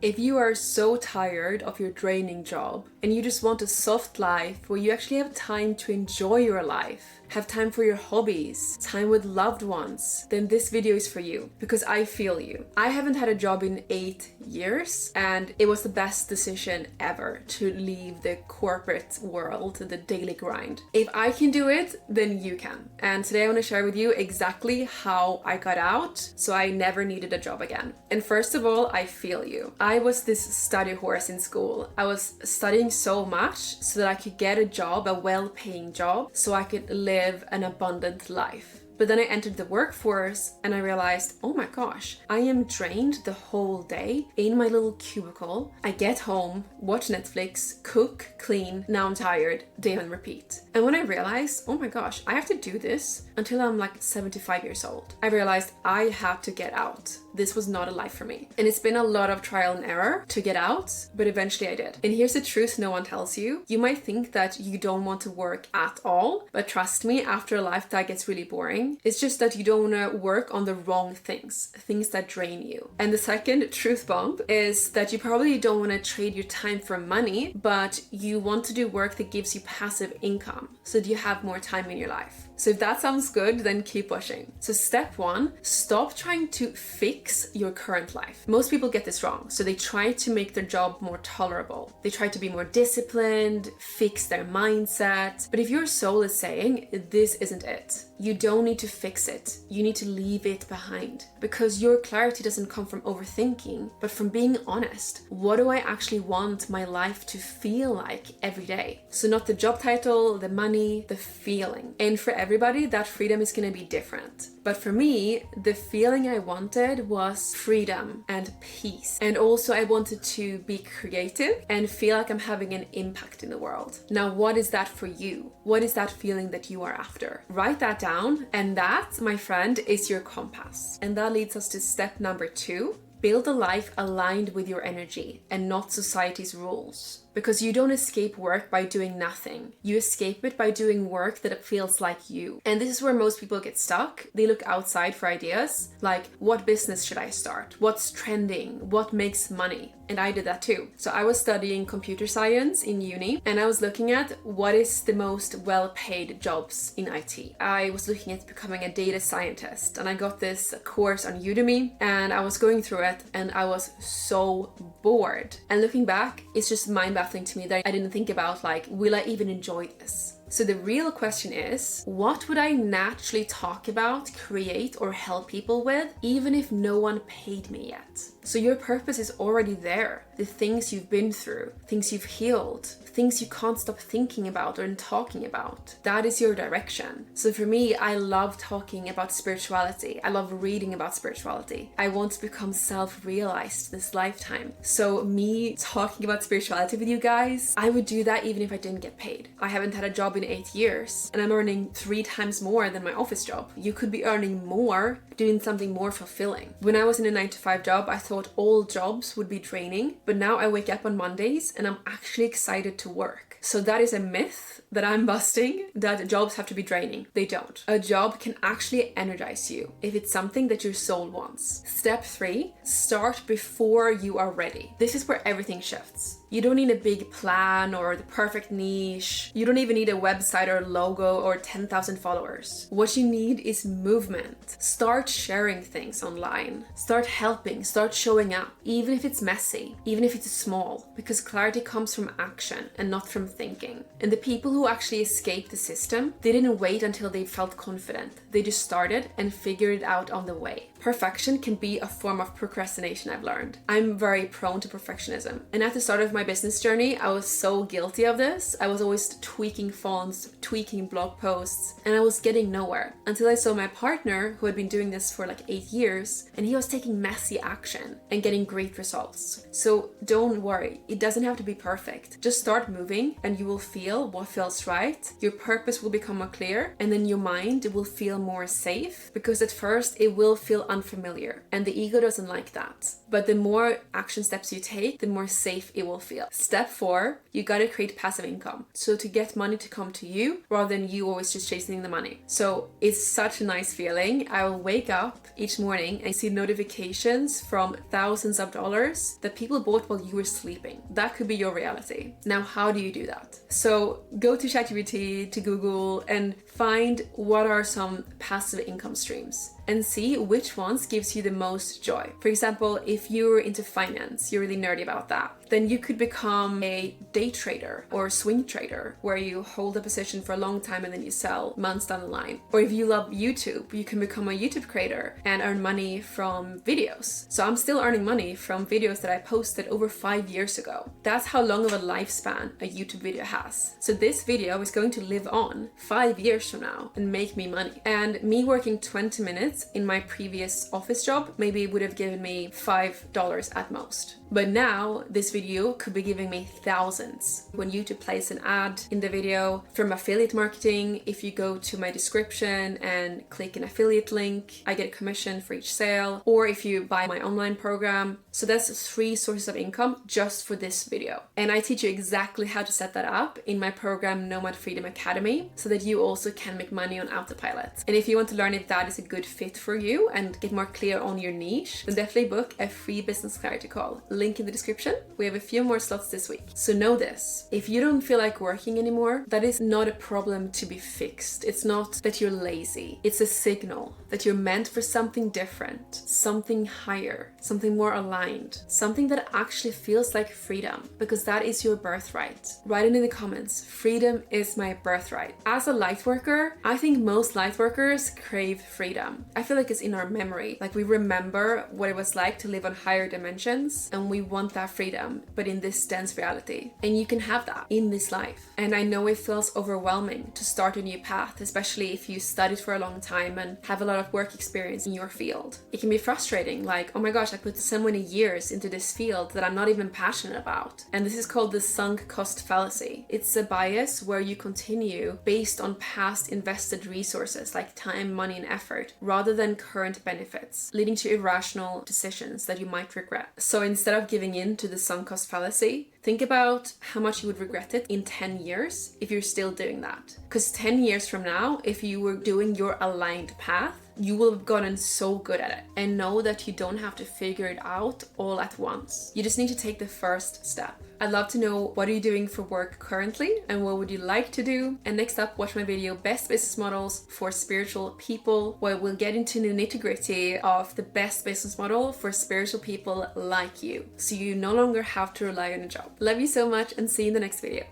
If you are so tired of your draining job and you just want a soft life where you actually have time to enjoy your life, have time for your hobbies, time with loved ones, then this video is for you because I feel you. I haven't had a job in 8 years and it was the best decision ever to leave the corporate world, the daily grind. If I can do it, then you can. And today I want to share with you exactly how I got out so I never needed a job again. And first of all, I feel you. I was this study horse in school. I was studying so much so that I could get a job, a well-paying job, so I could live an abundant life. But then I entered the workforce and I realized, oh my gosh, I am drained the whole day in my little cubicle. I get home, watch Netflix, cook, clean, now I'm tired, day on repeat. And when I realized, oh my gosh, I have to do this until I'm like 75 years old, I realized I had to get out. This was not a life for me. And it's been a lot of trial and error to get out, but eventually I did. And here's the truth no one tells you. You might think that you don't want to work at all, but trust me, after a life that gets really boring, it's just that you don't want to work on the wrong things that drain you. And the second truth bomb is that you probably don't want to trade your time for money, but you want to do work that gives you passive income so that you have more time in your life. So if that sounds good, then keep pushing. So step 1, stop trying to fix your current life. Most people get this wrong. So they try to make their job more tolerable. They try to be more disciplined, fix their mindset. But if your soul is saying, this isn't it, you don't need to fix it. You need to leave it behind because your clarity doesn't come from overthinking, but from being honest. What do I actually want my life to feel like every day? So not the job title, the money, the feeling. And for everybody, that freedom is going to be different. But for me, the feeling I wanted was freedom and peace. And also I wanted to be creative and feel like I'm having an impact in the world. Now, what is that for you? What is that feeling that you are after? Write that down. And that, my friend, is your compass. And that leads us to step number 2. Build a life aligned with your energy and not society's rules. Because you don't escape work by doing nothing. You escape it by doing work that feels like you. And this is where most people get stuck. They look outside for ideas, like what business should I start? What's trending? What makes money? And I did that too. So I was studying computer science in uni and I was looking at what is the most well-paid jobs in IT. I was looking at becoming a data scientist and I got this course on Udemy and I was going through it and I was so bored. And looking back, it's just mind-baffling to me that I didn't think about like, will I even enjoy this? So the real question is, what would I naturally talk about, create, or help people with, even if no one paid me yet? So your purpose is already there. The things you've been through, things you've healed, things you can't stop thinking about or talking about. That is your direction. So for me, I love talking about spirituality. I love reading about spirituality. I want to become self-realized this lifetime. So me talking about spirituality with you guys, I would do that even if I didn't get paid. I haven't had a job in 8 years and I'm earning 3 times more than my office job. You could be earning more doing something more fulfilling. When I was in a 9-to-5 job, I thought all jobs would be draining, but now I wake up on Mondays and I'm actually excited to work. So that is a myth that I'm busting, that jobs have to be draining. They don't. A job can actually energize you if it's something that your soul wants. Step 3, start before you are ready. This is where everything shifts. You don't need a big plan or the perfect niche. You don't even need a website or logo or 10,000 followers. What you need is movement. Start sharing things online. Start helping, start showing up, even if it's messy, even if it's small, because clarity comes from action and not from thinking. And the people who actually escaped the system, they didn't wait until they felt confident. They just started and figured it out on the way. Perfection can be a form of procrastination, I've learned. I'm very prone to perfectionism. And at the start of my business journey, I was so guilty of this. I was always tweaking fonts, tweaking blog posts, and I was getting nowhere until I saw my partner who had been doing this for like 8 years, and he was taking messy action and getting great results. So don't worry, it doesn't have to be perfect. Just start moving and you will feel what feels right. Your purpose will become more clear and then your mind will feel more safe because at first it will feel unfamiliar, and the ego doesn't like that. But the more action steps you take, the more safe it will feel. Step 4, you gotta create passive income. So to get money to come to you rather than you always just chasing the money. So it's such a nice feeling. I will wake up each morning and see notifications from thousands of dollars that people bought while you were sleeping. That could be your reality. Now, how do you do that? So go to ChatGPT, to Google, and find what are some passive income streams and see which ones gives you the most joy. For example, if you're into finance, you're really nerdy about that, then you could become a day trader or a swing trader where you hold a position for a long time and then you sell months down the line. Or if you love YouTube, you can become a YouTube creator and earn money from videos. So I'm still earning money from videos that I posted over 5 years ago. That's how long of a lifespan a YouTube video has. So this video is going to live on 5 years from now and make me money. And me working 20 minutes in my previous office job maybe would have given me $5 at most. But now this video could be giving me thousands. When YouTube plays an ad in the video from affiliate marketing, if you go to my description and click an affiliate link, I get a commission for each sale, or if you buy my online program. So that's 3 sources of income just for this video. And I teach you exactly how to set that up in my program Nomad Freedom Academy so that you also can make money on autopilot. And if you want to learn if that is a good fit for you and get more clear on your niche, then definitely book a free business clarity call. Link in the description. We have a few more slots this week. So know this, if you don't feel like working anymore, that is not a problem to be fixed. It's not that you're lazy. It's a signal that you're meant for something different, something higher, something more aligned, something that actually feels like freedom, because that is your birthright. Write it in the comments. Freedom is my birthright. As a light worker, I think most light workers crave freedom. I feel like it's in our memory. Like we remember what it was like to live on higher dimensions, and we want that freedom, but in this dense reality. And you can have that in this life. And I know it feels overwhelming to start a new path, especially if you studied for a long time and have a lot of work experience in your field. It can be frustrating, like, oh my gosh, I put so many years into this field that I'm not even passionate about. And this is called the sunk cost fallacy. It's a bias where you continue based on past invested resources like time, money, and effort, rather than current benefits, leading to irrational decisions that you might regret. So instead of giving in to the sunk cost fallacy, think about how much you would regret it in 10 years if you're still doing that. Because 10 years from now, if you were doing your aligned path, you will have gotten so good at it. And know that you don't have to figure it out all at once. You just need to take the first step. I'd love to know, what are you doing for work currently and what would you like to do? And next up, watch my video Best Business Models for Spiritual People, where we'll get into the nitty-gritty of the best business model for spiritual people like you, so you no longer have to rely on a job. Love you so much and see you in the next video.